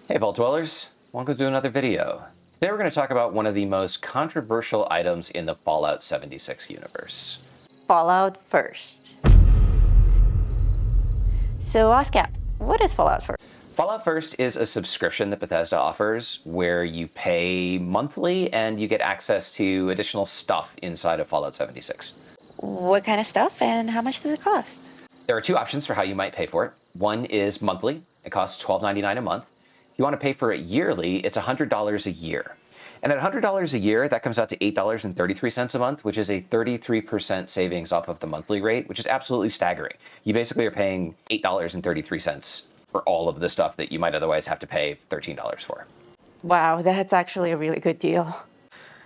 Hey Vault Dwellers, welcome to another video. Today we're going to talk about one of the most controversial items in the Fallout 76 universe. Fallout First. So ASCAP, what is Fallout First? Fallout First is a subscription that Bethesda offers where you pay monthly and you get access to additional stuff inside of Fallout 76. What kind of stuff and how much does it cost? There are two options for how you might pay for it. One is monthly. It costs $12.99 a month. If you want to pay for it yearly, it's $100 a year. And at $100 a year, that comes out to $8.33 a month, which is a 33% savings off of the monthly rate, which is absolutely staggering. You basically are paying $8.33 for all of the stuff that you might otherwise have to pay $13 for. Wow, that's actually a really good deal.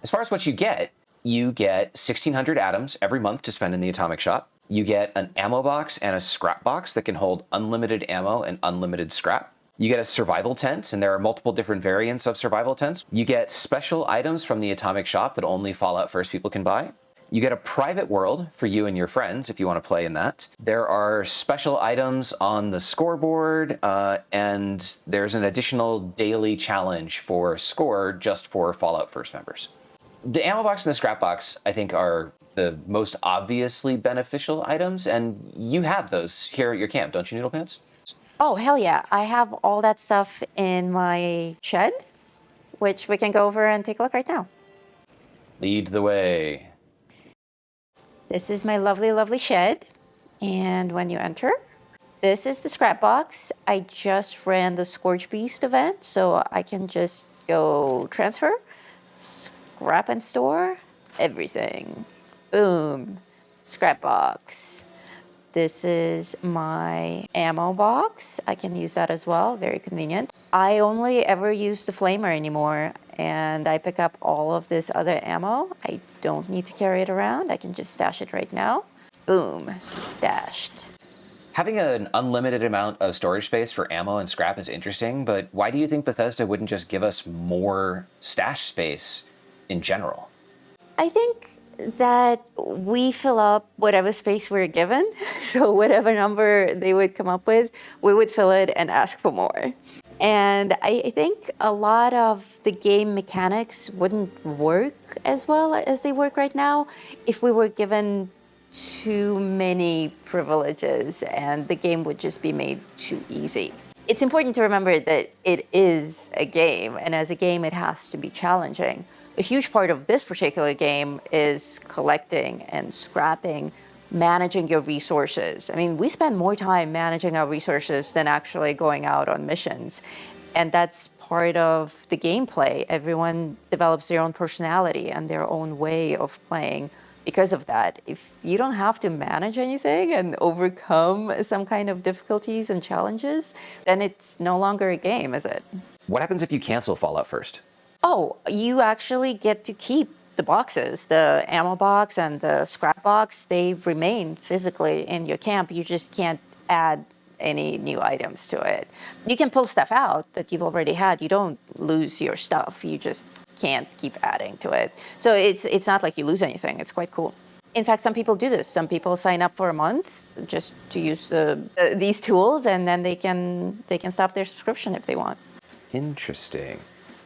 As far as what you get 1,600 atoms every month to spend in the Atomic Shop. You get an ammo box and a scrap box that can hold unlimited ammo and unlimited scrap. You get a survival tent, and there are multiple different variants of survival tents. You get special items from the Atomic Shop that only Fallout First people can buy. You get a private world for you and your friends if you want to play in that. There are special items on the scoreboard, and there's an additional daily challenge for score just for Fallout First members. The ammo box and the scrap box, I think, are the most obviously beneficial items, and you have those here at your camp, don't you, Noodle Pants? Oh, hell yeah. I have all that stuff in my shed, which we can go over and take a look right now. Lead the way. This is my lovely, lovely shed. And when you enter, this is the scrap box. I just ran the Scorch Beast event, so I can just go transfer, scrap and store, everything. Boom. Scrap box. This is my ammo box. I can use that as well. Very convenient. I only ever use the flamer anymore, and I pick up all of this other ammo. I don't need to carry it around. I can just stash it right now. Boom. Stashed. Having an unlimited amount of storage space for ammo and scrap is interesting, but why do you think Bethesda wouldn't just give us more stash space in general? I think that we fill up whatever space we're given. So whatever number they would come up with, we would fill it and ask for more. And I think a lot of the game mechanics wouldn't work as well as they work right now if we were given too many privileges and the game would just be made too easy. It's important to remember that it is a game, and as a game it has to be challenging. A huge part of this particular game is collecting and scrapping, managing your resources. I mean, we spend more time managing our resources than actually going out on missions. And that's part of the gameplay. Everyone develops their own personality and their own way of playing because of that. If you don't have to manage anything and overcome some kind of difficulties and challenges, then it's no longer a game, is it? What happens if you cancel Fallout First? Oh, you actually get to keep the boxes. The ammo box and the scrap box, they remain physically in your camp. You just can't add any new items to it. You can pull stuff out that you've already had. You don't lose your stuff. You just can't keep adding to it. So it's not like you lose anything. It's quite cool. In fact, some people do this. Some people sign up for a month just to use these tools, and then they can stop their subscription if they want. Interesting.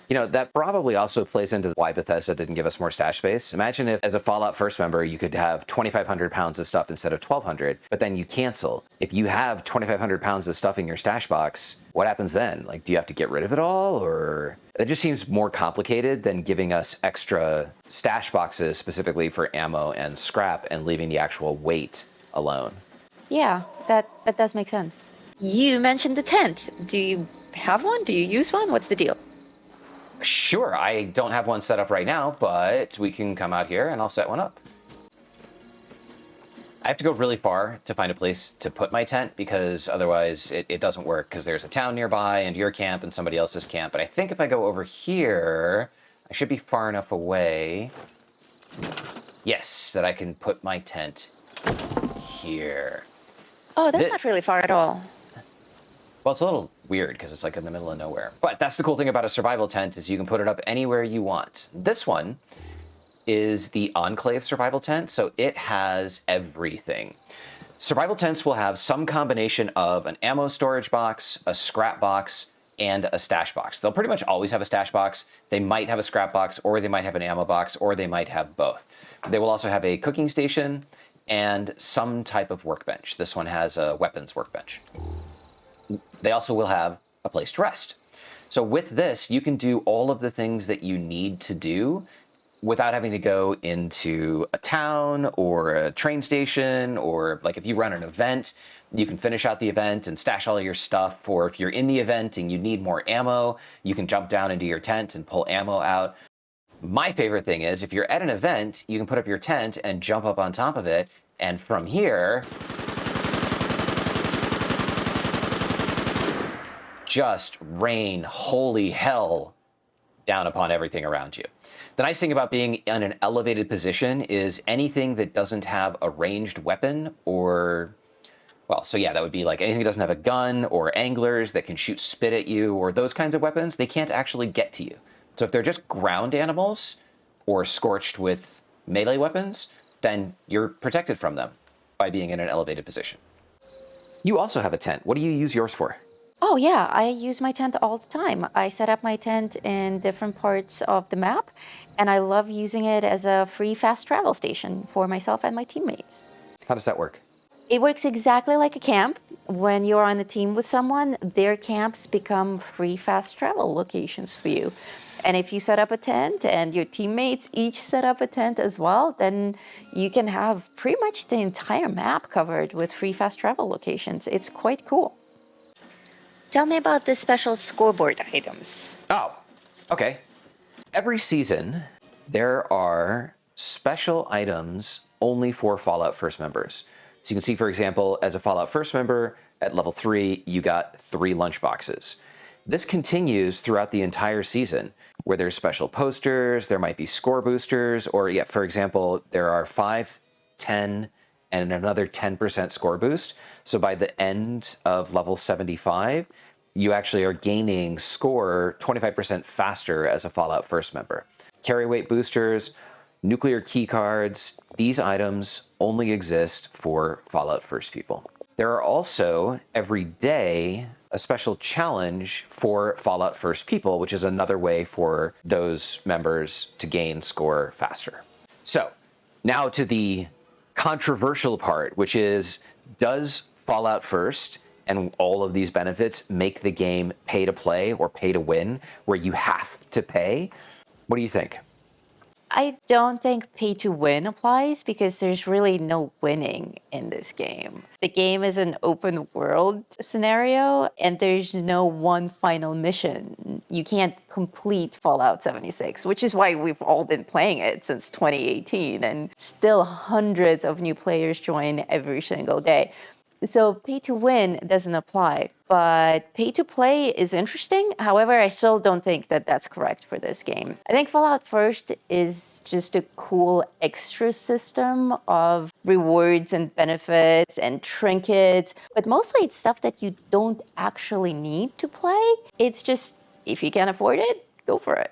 You know, that probably also plays into why Bethesda didn't give us more stash space. Imagine if, as a Fallout First member, you could have 2,500 pounds of stuff instead of 1,200, but then you cancel. If you have 2,500 pounds of stuff in your stash box, what happens then? Like, do you have to get rid of it all? Or it just seems more complicated than giving us extra stash boxes specifically for ammo and scrap and leaving the actual weight alone. Yeah, that does make sense. You mentioned the tent. Do you have one? Do you use one? What's the deal? Sure, I don't have one set up right now, but we can come out here and I'll set one up. I have to go really far to find a place to put my tent because otherwise it doesn't work because there's a town nearby and your camp and somebody else's camp. But I think if I go over here, I should be far enough away. Yes, that I can put my tent here. Oh, that's not really far at all. Well, it's a little weird because it's like in the middle of nowhere. But that's the cool thing about a survival tent is you can put it up anywhere you want. This one is the Enclave survival tent, so it has everything. Survival tents will have some combination of an ammo storage box, a scrap box, and a stash box. They'll pretty much always have a stash box. They might have a scrap box, or they might have an ammo box, or they might have both. They will also have a cooking station and some type of workbench. This one has a weapons workbench. They also will have a place to rest. So with this, you can do all of the things that you need to do without having to go into a town or a train station, or like if you run an event, you can finish out the event and stash all of your stuff. Or if you're in the event and you need more ammo, you can jump down into your tent and pull ammo out. My favorite thing is if you're at an event, you can put up your tent and jump up on top of it. And from here, just rain holy hell down upon everything around you. The nice thing about being in an elevated position is anything that doesn't have a ranged weapon or, well, so yeah, that would be like anything that doesn't have a gun or anglers that can shoot spit at you or those kinds of weapons, they can't actually get to you. So if they're just ground animals or scorched with melee weapons, then you're protected from them by being in an elevated position. You also have a tent. What do you use yours for? Oh, yeah, I use my tent all the time. I set up my tent in different parts of the map, and I love using it as a free fast travel station for myself and my teammates. How does that work? It works exactly like a camp. When you're on a team with someone, their camps become free fast travel locations for you. And if you set up a tent and your teammates each set up a tent as well, then you can have pretty much the entire map covered with free fast travel locations. It's quite cool. Tell me about the special scoreboard items. Oh, okay. Every season, there are special items only for Fallout First members. So you can see, for example, as a Fallout First member, at level 3, you got 3 lunchboxes. This continues throughout the entire season, where there's special posters, there might be score boosters, or yeah, for example, there are 5, 10, and another 10% score boost. So by the end of level 75, you actually are gaining score 25% faster as a Fallout First member. Carry weight boosters, nuclear key cards, these items only exist for Fallout First people. There are also, every day, a special challenge for Fallout First people, which is another way for those members to gain score faster. So, now to the controversial part, which is, does Fallout First and all of these benefits make the game pay to play or pay to win, where you have to pay? What do you think? I don't think pay to win applies because there's really no winning in this game. The game is an open world scenario and there's no one final mission. You can't complete Fallout 76, which is why we've all been playing it since 2018 and still hundreds of new players join every single day. So pay to win doesn't apply, but pay to play is interesting. However, I still don't think that that's correct for this game. I think Fallout First is just a cool extra system of rewards and benefits and trinkets, but mostly it's stuff that you don't actually need to play. It's just, if you can afford it, go for it.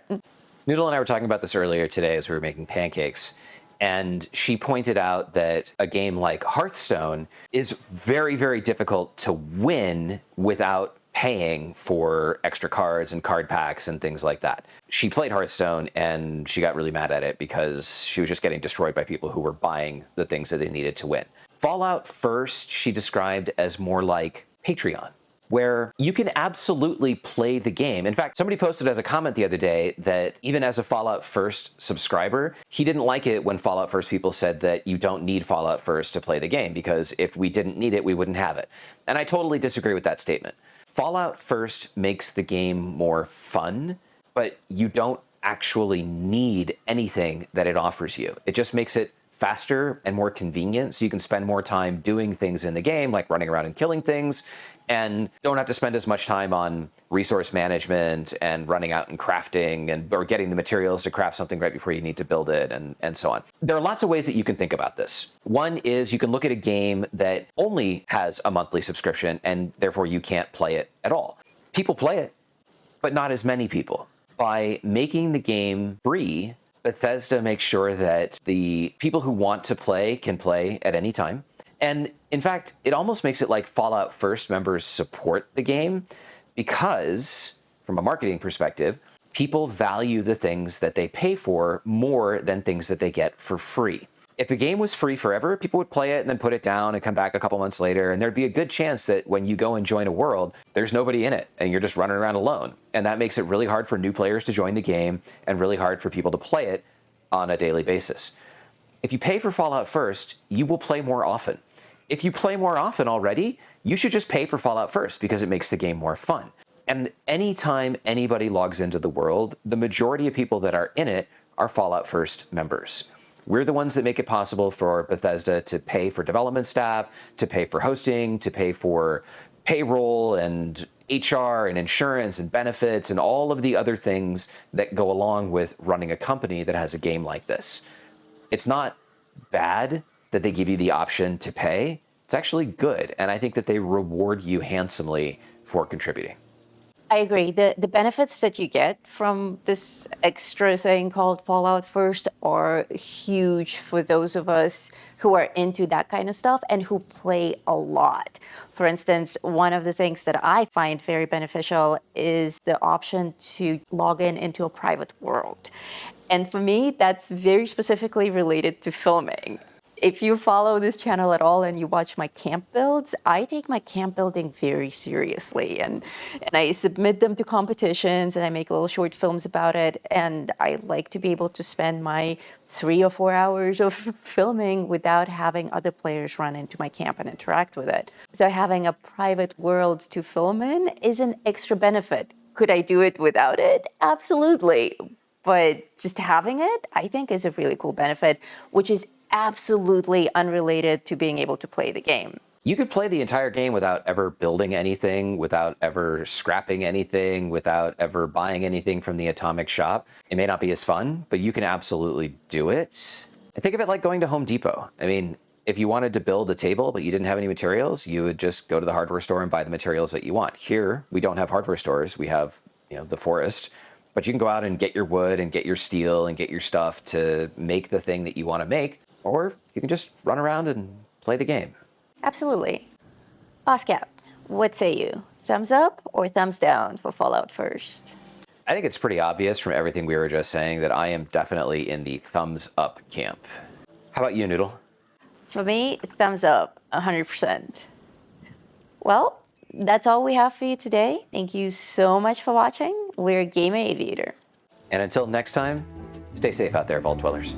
Noodle and I were talking about this earlier today as we were making pancakes. And she pointed out that a game like Hearthstone is very, very difficult to win without paying for extra cards and card packs and things like that. She played Hearthstone and she got really mad at it because she was just getting destroyed by people who were buying the things that they needed to win. Fallout First, she described as more like Patreon, where you can absolutely play the game. In fact, somebody posted as a comment the other day that even as a Fallout First subscriber, he didn't like it when Fallout First people said that you don't need Fallout First to play the game, because if we didn't need it, we wouldn't have it. And I totally disagree with that statement. Fallout First makes the game more fun, but you don't actually need anything that it offers you. It just makes it faster and more convenient, so you can spend more time doing things in the game, like running around and killing things, and don't have to spend as much time on resource management and running out and crafting or getting the materials to craft something right before you need to build it, and so on. There are lots of ways that you can think about this. One is you can look at a game that only has a monthly subscription and therefore you can't play it at all. People play it, but not as many people. By making the game free, Bethesda makes sure that the people who want to play can play at any time. And in fact, it almost makes it like Fallout First members support the game, because, from a marketing perspective, people value the things that they pay for more than things that they get for free. If the game was free forever, people would play it and then put it down and come back a couple months later, and there'd be a good chance that when you go and join a world, there's nobody in it, and you're just running around alone. And that makes it really hard for new players to join the game, and really hard for people to play it on a daily basis. If you pay for Fallout First, you will play more often. If you play more often already, you should just pay for Fallout First because it makes the game more fun. And anytime anybody logs into the world, the majority of people that are in it are Fallout First members. We're the ones that make it possible for Bethesda to pay for development staff, to pay for hosting, to pay for payroll and HR and insurance and benefits and all of the other things that go along with running a company that has a game like this. It's not bad that they give you the option to pay. It's actually good, and I think that they reward you handsomely for contributing. I agree. The benefits that you get from this extra thing called Fallout First are huge for those of us who are into that kind of stuff and who play a lot. For instance, one of the things that I find very beneficial is the option to log in into a private world. And for me, that's very specifically related to filming. If you follow this channel at all and you watch my camp builds, I take my camp building very seriously. And I submit them to competitions and I make little short films about it. And I like to be able to spend my 3 or 4 hours of filming without having other players run into my camp and interact with it. So having a private world to film in is an extra benefit. Could I do it without it? Absolutely. But just having it, I think, is a really cool benefit, which is absolutely unrelated to being able to play the game. You could play the entire game without ever building anything, without ever scrapping anything, without ever buying anything from the Atomic Shop. It may not be as fun, but you can absolutely do it. And think of it like going to Home Depot. I mean, if you wanted to build a table but you didn't have any materials, you would just go to the hardware store and buy the materials that you want. Here, we don't have hardware stores. We have, the forest. But you can go out and get your wood and get your steel and get your stuff to make the thing that you want to make. Or you can just run around and play the game. Absolutely. Oscap, what say you? Thumbs up or thumbs down for Fallout First? I think it's pretty obvious from everything we were just saying that I am definitely in the thumbs up camp. How about you, Noodle? For me, thumbs up, 100%. Well, that's all we have for you today. Thank you so much for watching. We're Game Aviator. And until next time, stay safe out there, Vault Dwellers.